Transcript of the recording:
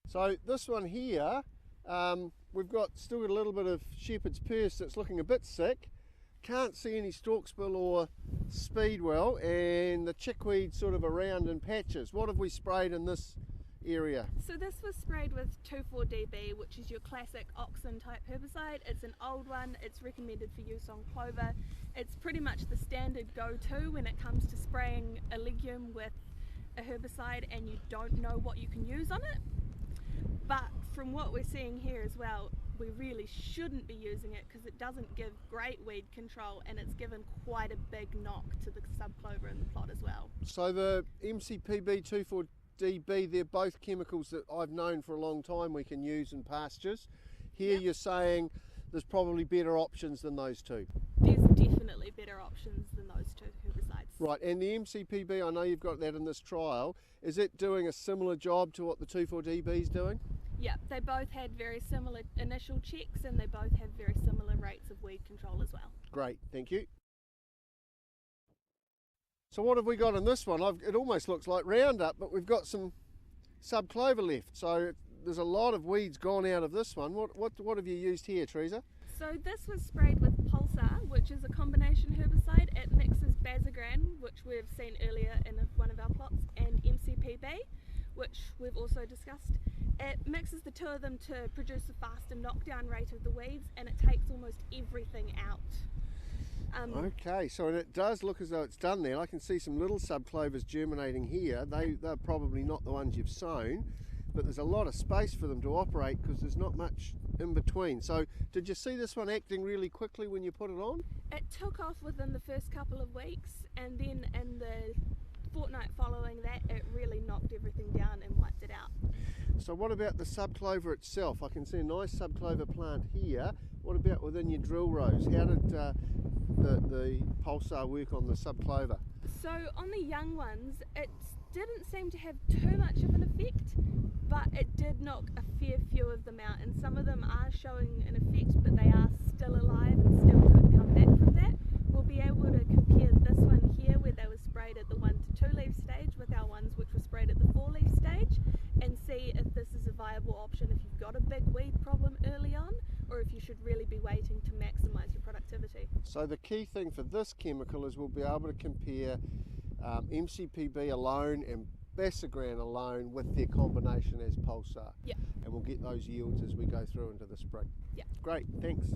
So this one here, we've still got a little bit of shepherd's purse that's looking a bit sick. Can't see any stalk spill or speedwell, and the chickweed sort of around in patches. What have we sprayed in this area? So this was sprayed with 2,4-DB, which is your classic auxin type herbicide. It's an old one, it's recommended for use on clover. It's pretty much the standard go-to when it comes to spraying a legume with a herbicide and you don't know what you can use on it. But from what we're seeing here as well, we really shouldn't be using it because it doesn't give great weed control, and it's given quite a big knock to the subclover in the plot as well. So the MCPB 2,4-DB, they're both chemicals that I've known for a long time we can use in pastures. Here You're saying there's probably better options than those two. There's definitely better options than those two herbicides. Right, and the MCPB, I know you've got that in this trial. Is it doing a similar job to what the 2,4-DB is doing? Yeah, they both had very similar initial checks and they both have very similar rates of weed control as well. Great, thank you. So what have we got in this one? It almost looks like Roundup, but we've got some subclover left. So there's a lot of weeds gone out of this one. What have you used here, Teresa? So this was sprayed with Pulsar, which is a combination herbicide. It mixes bazogran, which we've seen earlier in one of our plots, and MCPB, which we've also discussed. It mixes the two of them to produce a faster knockdown rate of the weeds, and it takes almost everything out. Okay, so it does look as though it's done there. I can see some little subclovers germinating here. They're probably not the ones you've sown, but there's a lot of space for them to operate because there's not much in between. So did you see this one acting really quickly when you put it on? It took off within the first couple of weeks, and then in the fortnight following that, it really knocked everything down and wiped it out. So what about the subclover itself? I can see a nice subclover plant here. What about within your drill rows? How did the Pulsar work on the subclover? So on the young ones, it didn't seem to have too much of an effect, but it did knock a fair few of them out, and some of them are showing an effect, but they are still alive and still could come back from that. We'll be able to compare this one here, where they were sprayed at the 1 to 2 leaf stage, with our ones which were sprayed at the 4 leaf stage, and see if this is a viable option if you've got a big weed problem early on, or if you should really be waiting to maximise your productivity. So the key thing for this chemical is we'll be able to compare MCPB alone and bazogran alone with their combination as Pulsar. Yeah. And we'll get those yields as we go through into the spring. Yeah. Great, thanks.